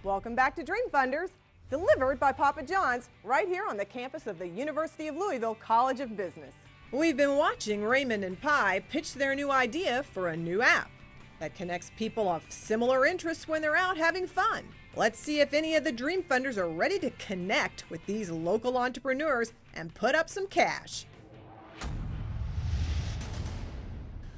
Welcome back to Dream Funders, delivered by Papa John's, right here on the campus of the University of Louisville College of Business. We've been watching Raymond and Pi pitch their new idea for a new app that connects people of similar interests when they're out having fun. Let's see if any of the Dream Funders are ready to connect with these local entrepreneurs and put up some cash.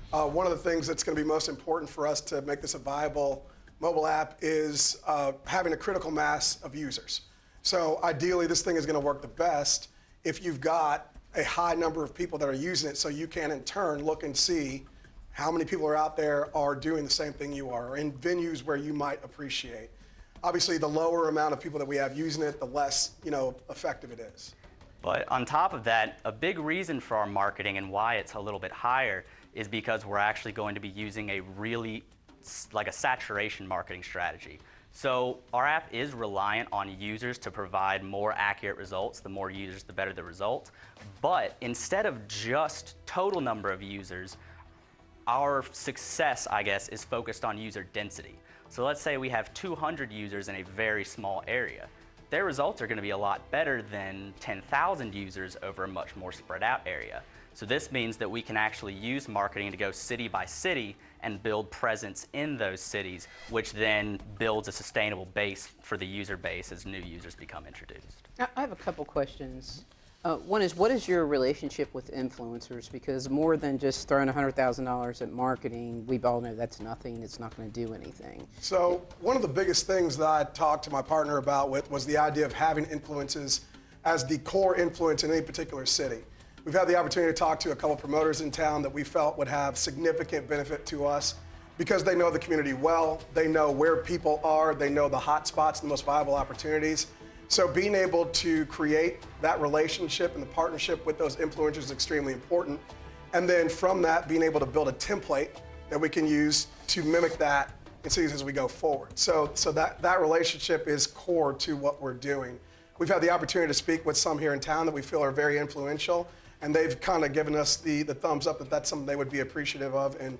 One of the things that's going to be most important for us to make this a viable mobile app is having a critical mass of users. So ideally, this thing is going to work the best if you've got a high number of people that are using it, so you can in turn look and see how many people are out there are doing the same thing you are, or in venues where you might appreciate. Obviously, the lower amount of people that we have using it, the less effective it is. But on top of that, a big reason for our marketing and why it's a little bit higher is because we're actually going to be using a really like a saturation marketing strategy. So our app is reliant on users to provide more accurate results. The more users, the better the result. But instead of just total number of users, our success, I guess, is focused on user density. So let's say we have 200 users in a very small area. Their results are going to be a lot better than 10,000 users over a much more spread out area. So this means that we can actually use marketing to go city by city and build presence in those cities, which then builds a sustainable base for the user base as new users become introduced. I have a couple questions. One is, what is your relationship with influencers? Because more than just throwing $100,000 at marketing, we all know that's nothing. It's not going to do anything. So one of the biggest things that I talked to my partner about was the idea of having influences as the core influence in any particular city. We've had the opportunity to talk to a couple promoters in town that we felt would have significant benefit to us because they know the community well, they know where people are, they know the hot spots and the most viable opportunities. So being able to create that relationship and the partnership with those influencers is extremely important. And then from that, being able to build a template that we can use to mimic that in cities as we go forward. So that relationship is core to what we're doing. We've had the opportunity to speak with some here in town that we feel are very influential, and they've kind of given us the thumbs up that that's something they would be appreciative of and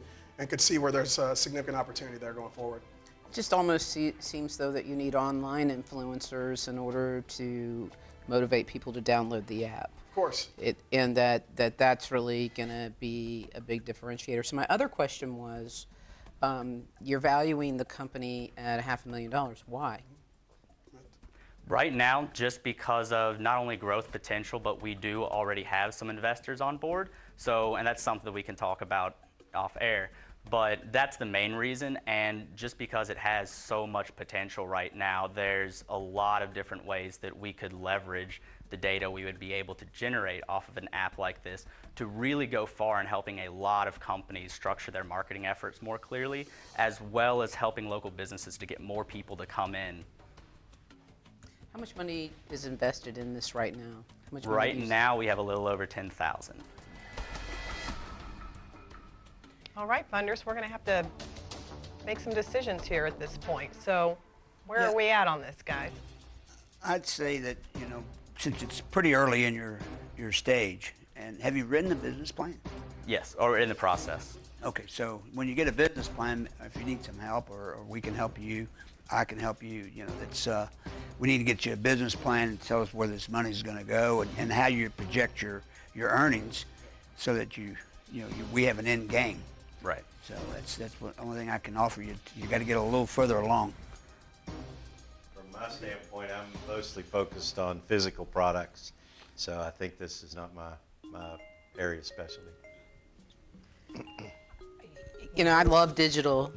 could see where there's a significant opportunity there going forward. It just almost seems, though, that you need online influencers in order to motivate people to download the app. Of course. And that's really going to be a big differentiator. So my other question was, you're valuing the company at $500,000. Why? Right now, just because of not only growth potential, but we do already have some investors on board. So, and that's something that we can talk about off air. But that's the main reason, and just because it has so much potential right now, there's a lot of different ways that we could leverage the data we would be able to generate off of an app like this to really go far in helping a lot of companies structure their marketing efforts more clearly, as well as helping local businesses to get more people to come in. How much money is invested in this right now? How much right now, we have a little over 10,000. All right, funders, we're going to have to make some decisions here at this point. So where are we at on this, guys? I'd say that, since it's pretty early in your stage, and have you written a business plan? Yes, or in the process. Okay, so when you get a business plan, if you need some help or we can help you, I can help you, we need to get you a business plan and tell us where this money is going to go and how you project your earnings so that we have an end game. Right. So that's the only thing I can offer you. You got to get a little further along. From my standpoint, I'm mostly focused on physical products, so I think this is not my area of specialty. I love digital.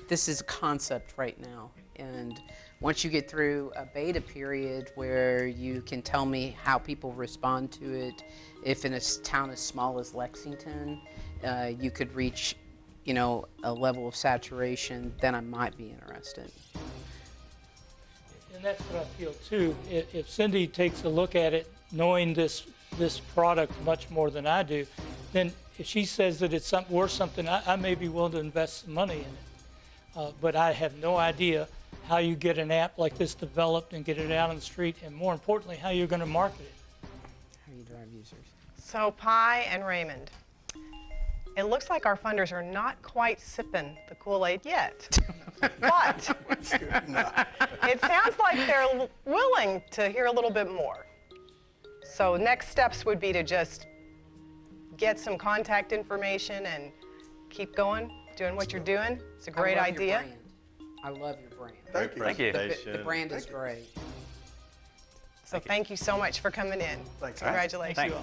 This is a concept right now, and once you get through a beta period where you can tell me how people respond to it, if in a town as small as Lexington, you could reach, a level of saturation, then I might be interested. And that's what I feel too. If Cindy takes a look at it, knowing this product much more than I do, then if she says that it's worth something, I may be willing to invest some money in it. But I have no idea how you get an app like this developed and get it out on the street, and more importantly, how you're going to market it. How you drive users. So Pi and Raymond, It looks like our funders are not quite sipping the Kool-Aid yet, but it sounds like they're willing to hear a little bit more. So next steps would be to just get some contact information and keep going, doing what you're doing. It's a great idea. I love your brand. Thank you. Thank you. The brand is great. So thank you so much for coming in. Thanks. Congratulations. Thanks.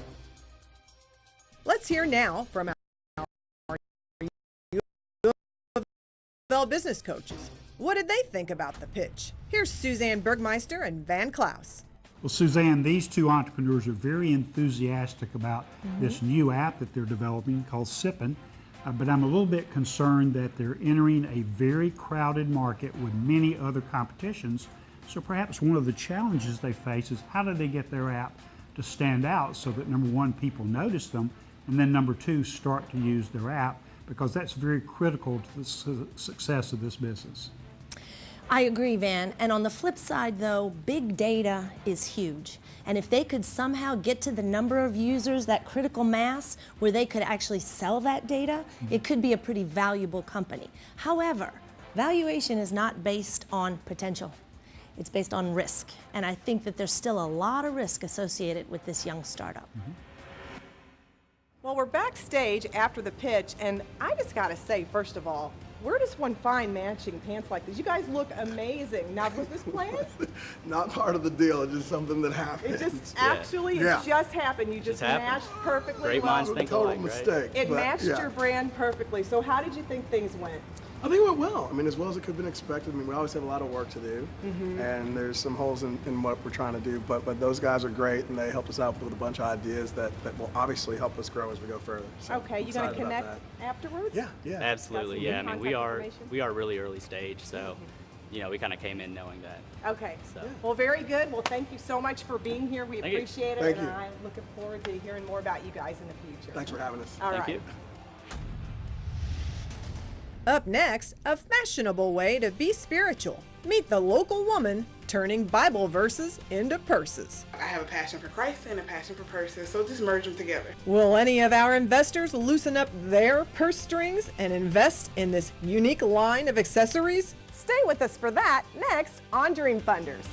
Let's hear now from our U of L business coaches. What did they think about the pitch? Here's Suzanne Bergmeister and Van Klaus. Well, Suzanne, these two entrepreneurs are very enthusiastic about this new app that they're developing called Sippin', but I'm a little bit concerned that they're entering a very crowded market with many other competitions. So perhaps one of the challenges they face is how do they get their app to stand out so that, number one, people notice them, and then number two, start to use their app, because that's very critical to the success of this business. I agree, Van. And on the flip side, though, big data is huge. And if they could somehow get to the number of users, that critical mass, where they could actually sell that data, it could be a pretty valuable company. However, valuation is not based on potential. It's based on risk. And I think that there's still a lot of risk associated with this young startup. Well, we're backstage after the pitch, and I just got to say, first of all, where does one find matching pants like this? You guys look amazing. Now, was this planned? Not part of the deal. It's just something that happened. It just actually, it just happened. You just matched perfectly Great well. minds think Total alike, right? mistake. It but, matched yeah. your brand perfectly. So how did you think things went? I think it went well. I mean, as well as it could have been expected. I mean, we always have a lot of work to do, and there's some holes in what we're trying to do. But those guys are great, and they helped us out with a bunch of ideas that will obviously help us grow as we go further. So Okay, you going to excited about connect afterwards? that. Yeah. Absolutely, Got some yeah. I good mean, contact we are really early stage, so you know, we kind of came in knowing that. Okay. So. Well, very good. Well, thank you so much for being here. We Thank you. appreciate it, Thank and you. I'm looking forward to hearing more about you guys in the future. Thanks for having us. All Thank right. you. Up next, a fashionable way to be spiritual. Meet the local woman turning Bible verses into purses. I have a passion for Christ and a passion for purses, so just merge them together. Will any of our investors loosen up their purse strings and invest in this unique line of accessories? Stay with us for that next on Dream Funders.